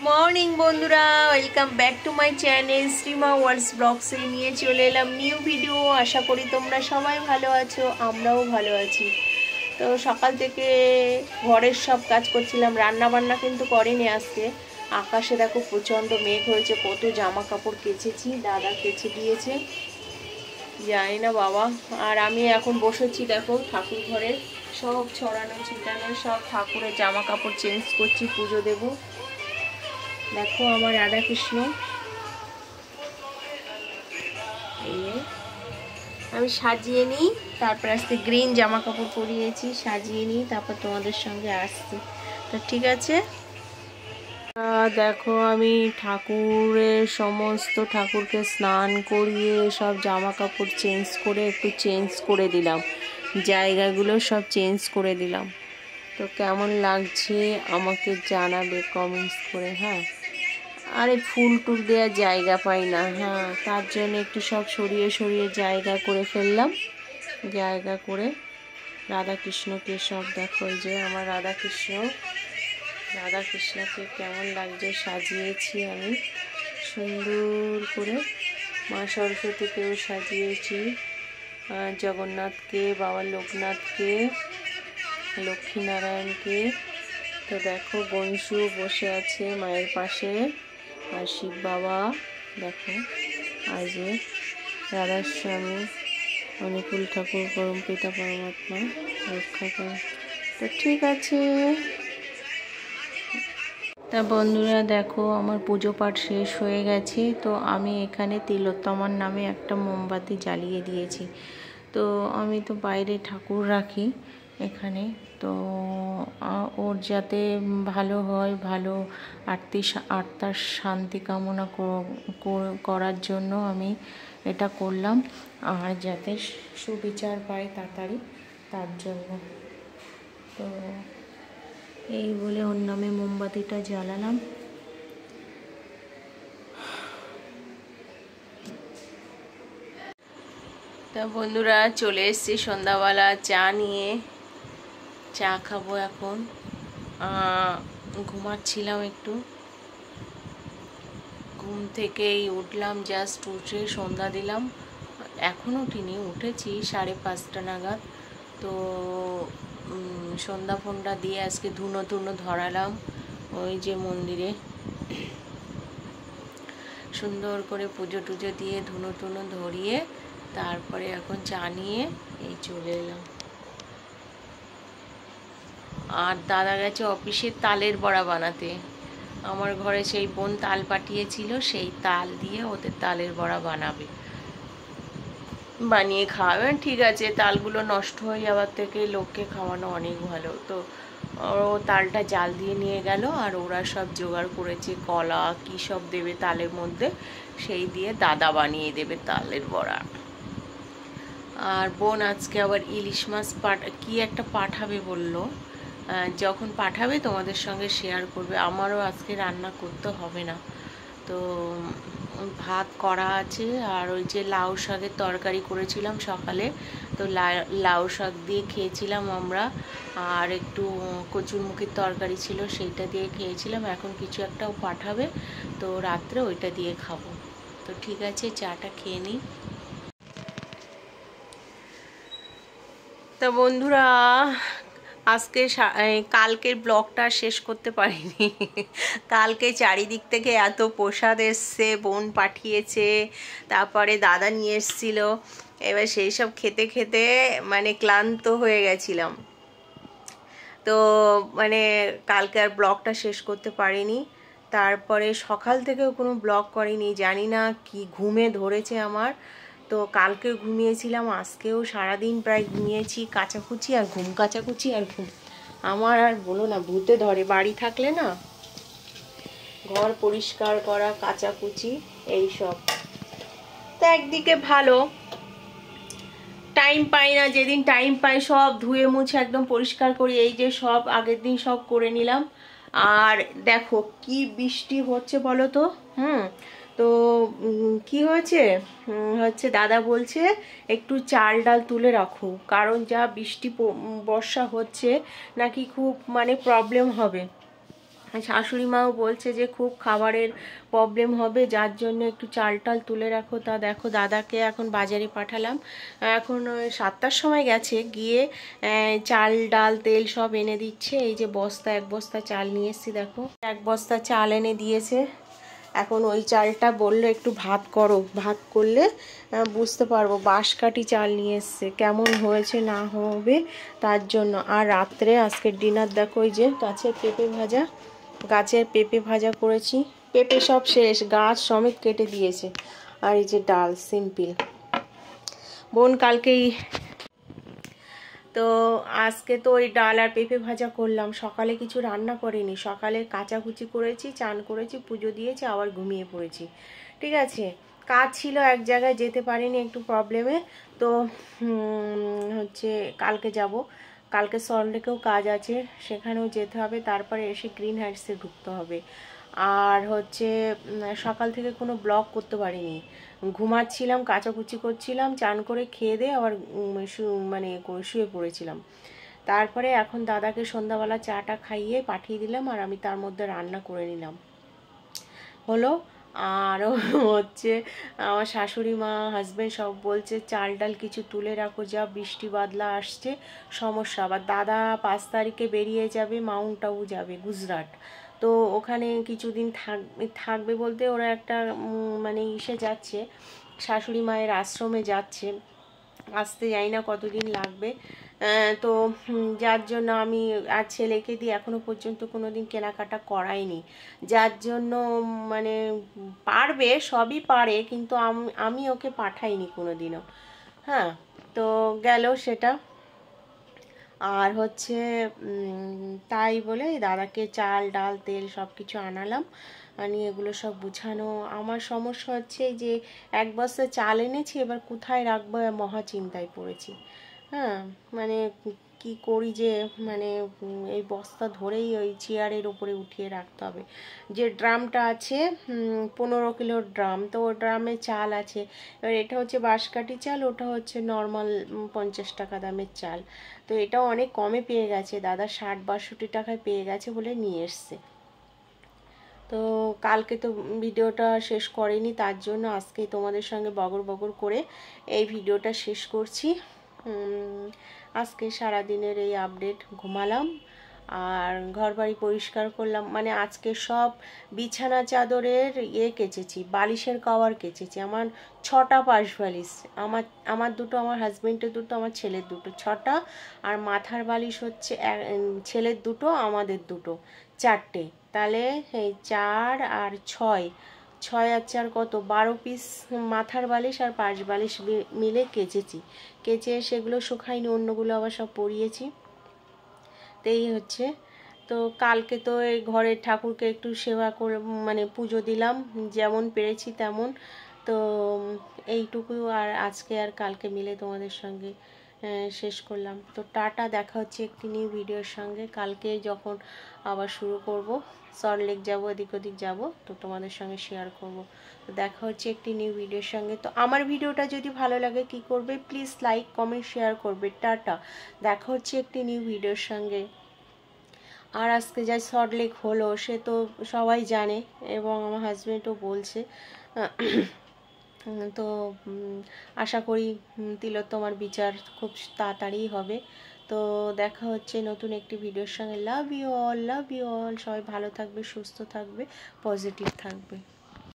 Morning বন্ধুরা, welcome back to my channel Shrima worlds ব্লগসে নিয়ে চলে এলাম নিউ ভিডিও। আশা করি তোমরা সবাই ভালো আছো, আমরাও ভালো আছি। তো সকাল থেকে ঘরের সব কাজ করছিলাম, রান্না বান্না কিন্তু করিনি আজকে। আকাশে দেখো প্রচণ্ড মেঘ হয়েছে, কত জামা কাপড় কেচেছি, দাদা কেচে দিয়েছে, জানি না বাবা। আর আমি এখন বসেছি দেখো ঠাকুর ঘরে সব ছড়ানো ছিটানো, সব ঠাকুরের জামা কাপড় চেঞ্জ করছি, পুজো দেবো। দেখো আমার রাধাকৃষ্ণ, আমি সাজিয়ে নিই, তারপর আজকে গ্রিন জামা কাপড় পরিয়েছি, সাজিয়ে নিই, তারপর তোমাদের সঙ্গে আসছি। তো ঠিক আছে, দেখো আমি ঠাকুরকে স্নান করিয়ে সব জামা কাপড় চেঞ্জ করে একটু চেঞ্জ করে দিলাম, জায়গাগুলো সব চেঞ্জ করে দিলাম। তো কেমন লাগছে আমাকে জানাবে কমেন্টস করে। হ্যাঁ, আরে ফুল টুল দেওয়ার জায়গা পাই না, হ্যাঁ, তার জন্য একটু সব সরিয়ে সরিয়ে জায়গা করে ফেললাম। জায়গা করে রাধাকৃষ্ণকে সব দেখো, এই যে আমার রাধাকৃষ্ণকে কেমন লাগছে সাজিয়েছি আমি সুন্দর করে। মা সরস্বতীকেও সাজিয়েছি, জগন্নাথকে, বাবা লোকনাথকে, লক্ষ্মীনারায়ণকে। তো দেখো বংশু বসে আছে মায়ের পাশে, আর শিব বাবা দেখো, আর যে রাধাস্বামী, অনুকূল ঠাকুর, পরম পিতা পরমাত্মা রক্ষা করে। তো ঠিক আছে, তা বন্ধুরা দেখো আমার পুজো পাঠ শেষ হয়ে গেছে। তো আমি এখানে তিলোত্তমার নামে একটা মোমবাতি জ্বালিয়ে দিয়েছি। তো আমি তো বাইরে ঠাকুর রাখি এখানে, তো ওর যাতে ভালো হয়, ভালো আত্মার শান্তি কামনা করার জন্য আমি এটা করলাম, আর যাতে সুবিচার পায় তাড়াতাড়ি, তার জন্য। তো এই বলে ওর নামে মোমবাতিটা জ্বালালাম। তা বন্ধুরা চলে এসেছি সন্ধ্যাবেলা চা নিয়ে, চা খাবো এখন। ঘুমাচ্ছিলাম একটু, ঘুম থেকেই উঠলাম, জাস্ট উঠে সন্ধ্যা দিলাম। এখন উঠিনি, উঠেছি 5:30 নাগাদ। তো সন্ধ্যা ফোনটা দিয়ে আজকে ধুনো ধরালাম ওই যে মন্দিরে, সুন্দর করে পুজো টুজো দিয়ে ধুনো ধরিয়ে তারপরে এখন চা নিয়ে এই চলে এলাম। আর দাদা গেছে অফিসে তালের বড়া বানাতে। আমার ঘরে সেই বোন তাল পাঠিয়েছিল, সেই তাল দিয়ে ওদের তালের বড়া বানিয়ে খাওয়াবেন। ঠিক আছে, তালগুলো নষ্ট হয়ে যাওয়ার থেকে লোককে খাওয়ানো অনেক ভালো। তো ও তালটা জাল দিয়ে নিয়ে গেল, আর ওরা সব জোগাড় করেছে, কলা কী সব দেবে তালের মধ্যে, সেই দিয়ে দাদা বানিয়ে দেবে তালের বড়া। আর বোন আজকে আবার ইলিশ মাছ কি একটা পাঠাবে বললো, যখন পাঠাবে তোমাদের সঙ্গে শেয়ার করবে। আমারও আজকে রান্না করতে হবে না, তো ভাত করা আছে। আর ওই যে লাউ শাকের তরকারি করেছিলাম সকালে, তো লাউ শাক দিয়ে খেয়েছিলাম আমরা, আর একটু কচুরমুখির তরকারি ছিল, সেইটা দিয়ে খেয়েছিলাম। এখন কিছু একটাও পাঠাবে, তো রাত্রে ওইটা দিয়ে খাবো। তো ঠিক আছে, চাটা খেয়ে নিই। তো বন্ধুরা আজকে কালকের ব্লগটা শেষ করতে পারিনি। কালকে চারিদিক থেকে এত প্রসাদ এসছে, বোন পাঠিয়েছে, তারপরে দাদা নিয়ে এসছিল। এবার সেই সব খেতে খেতে মানে ক্লান্ত হয়ে গেছিলাম, তো মানে কালকে আর ব্লগটা শেষ করতে পারিনি। তারপরে সকাল থেকেও কোনো ব্লগ করিনি, জানি না কি ঘুমে ধরেছে আমার। তো কালকে ঘুমিয়েছিলাম, আজকেও সারাদিন প্রায় ঘুমিয়েছি, কাচাকুচি আর ঘুম, কাচাকুচি আর ঘুম। আমার আর বলো না, ভূতে ধরে বাড়ি থাকলে না, ঘর পরিষ্কার করা, কাচাকুচি এইসব। তো একদিকে ভালো, টাইম পাই না, যেদিন টাইম পাই সব ধুয়ে মুছে একদম পরিষ্কার করি। এই যে সব আগের দিন সব করে নিলাম। আর দেখো কি বৃষ্টি হচ্ছে বলো তো। তো কি হয়েছে হচ্ছে, দাদা বলছে একটু চাল ডাল তুলে রাখো, কারণ যা বৃষ্টি বর্ষা হচ্ছে নাকি খুব মানে প্রবলেম হবে। শাশুড়ি মাও বলছে যে খুব খাবারের প্রবলেম হবে, যার জন্য একটু চাল টাল তুলে রাখো। তা দেখো দাদাকে এখন বাজারে পাঠালাম, এখন ওই 7টার সময় গেছে, গিয়ে চাল ডাল তেল সব এনে দিচ্ছে। এই যে বস্তা, 1 বস্তা চাল নিয়ে এসেছি, দেখো 1 বস্তা চাল এনে দিয়েছে। এখন ওই চালটা বললো একটু ভাত করো, ভাত করলে বুঝতে পারবো। বাঁশকাঠি চাল নিয়ে এসছে, কেমন হয়েছে না হবে তার জন্য। আর রাত্রে আজকের ডিনার দেখো, ওই যে গাছের পেঁপে ভাজা, গাছের পেঁপে ভাজা করেছি। পেঁপে সব শেষ, গাছ সমেত কেটে দিয়েছে। আর এই যে ডাল সিম্পল। বোন কালকেই তো, আজকে তো ওই ডাল আর পেঁপে ভাজা করলাম। সকালে কিছু রান্না করিনি, সকালে কাচাকুচি করেছি, চান করেছি, পুজো দিয়েছি, আবার ঘুমিয়ে পড়েছি। ঠিক আছে, কাজ ছিল, এক জায়গায় যেতে পারিনি একটু প্রবলেমে। তো হচ্ছে কালকে যাব, কালকে সল্টলেকেও কাজ আছে, সেখানেও যেতে হবে। তারপরে এসে গ্রিন হাইটসে ঢুকতে হবে। আর হচ্ছে সকাল থেকে কোনো ব্লগ করতে পারিনি, ঘুমাচ্ছিলাম, কাচাকুচি করছিলাম, চান করে খেয়ে দিয়ে আবার মানে শুয়ে পড়েছিলাম। তারপরে এখন দাদাকে সন্ধ্যাবেলা চাটা খাইয়ে পাঠিয়ে দিলাম, আর আমি তার মধ্যে রান্না করে নিলাম হলো। আর হচ্ছে আমার শাশুড়ি মা, হাজব্যান্ড সব বলছে চাল ডাল কিছু তুলে রাখো, যা বৃষ্টি বাদলা আসছে, সমস্যা। আবার দাদা 5 তারিখে বেরিয়ে যাবে, মাউন্ট আবু যাবে, গুজরাট। তো ওখানে কিছুদিন থাকবে বলতে ওরা একটা মানে ইসে যাচ্ছে, শাশুড়ি মায়ের আশ্রমে যাচ্ছে, আসতে যাই না কতদিন লাগবে। তো যার জন্য আমি আর ছেলেকে দিয়ে এখনো পর্যন্ত কোনো দিন কেনাকাটা করাইনি, যার জন্য মানে পারবে, সবই পারে, কিন্তু আমি ওকে পাঠাইনি কোনো দিনও। হ্যাঁ, তো গেল সেটা। আর হচ্ছে তাই বলে দাদাকে চাল ডাল তেল সব কিছু আনালাম, আনি এগুলো সব গুছানো। আমার সমস্যা হচ্ছে যে 1 বস্তা চাল এনেছি, এবার কোথায় রাখবো মহা চিন্তায় পড়েছি। হ্যাঁ, মানে কি করি যে, মানে এই বস্তা ধরেই ওই চেয়ারের উপরে উঠিয়ে রাখতে হবে। যে ড্রামটা আছে 15 কিলোর ড্রাম, তো ও ড্রামে চাল আছে। এবার এটা হচ্ছে বাঁশকাঠি চাল, ওটা হচ্ছে নর্মাল 50 টাকা দামের চাল। তো এটাও অনেক কমে পেয়ে গেছে, দাদা 60-62 টাকায় পেয়ে গেছে বলে নিয়ে এসছে। তো কালকে তো ভিডিওটা শেষ করিনি, তার জন্য আজকে তোমাদের সঙ্গে বগর বগর করে এই ভিডিওটা শেষ করছি। আজকে সারাদিনের এই আপডেট। ঘুমালাম আর ঘর বাড়ি পরিষ্কার করলাম, মানে আজকে সব বিছানা চাদরের কেচেছি, বালিশের কভার কেচেছি। আমার 6টা পাশ বালিশ, আমার দুটো, আমার হাজবেন্ডের দুটো, আমার ছেলের দুটো, 6টা। আর মাথার বালিশ হচ্ছে ছেলের দুটো, আমাদের দুটো, 4টে। তাহলে এই 4 আর 6, 6 আর 4 কত, 12 পিস মাথার বালিশ আর পাশ বালিশ মিলে কেচেছি। কেচে সেগুলো শুকাইনি, অন্যগুলো আবার সব পরিয়েছি। তো এই হচ্ছে। তো কালকে তো এই ঘরের ঠাকুরকে একটু সেবা করে, মানে পুজো দিলাম যেমন পেরেছি তেমন। তো এইটুকু, আর আজকে আর কালকে মিলে তোমাদের সঙ্গে শেষ করলাম। তো টাটা, দেখা হচ্ছে একটি নিউ ভিডিওর সঙ্গে। কালকে যখন আবার শুরু করব, সল্টলেক যাব, এদিক ওদিক যাব, তো তোমাদের সঙ্গে শেয়ার করব। তো দেখা হচ্ছে একটি নিউ ভিডিওর সঙ্গে। তো আমার ভিডিওটা যদি ভালো লাগে কি করবে, প্লিজ লাইক কমেন্ট শেয়ার করবে। টাটা, দেখা হচ্ছে একটি নিউ ভিডিওর সঙ্গে। আর আজকে যা সল্টলেক হলো সে তো সবাই জানে, এবং আমার হাজব্যান্ডও বলছে। তো আশা করি তিলোত্তমার বিচার খুব তাড়াতাড়ি হবে। তো দেখা হচ্ছে নতুন একটি ভিডিওর সঙ্গে। Love you all, love you all. সবাই ভালো থাকবে, সুস্থ থাকবে, পজিটিভ থাকবে।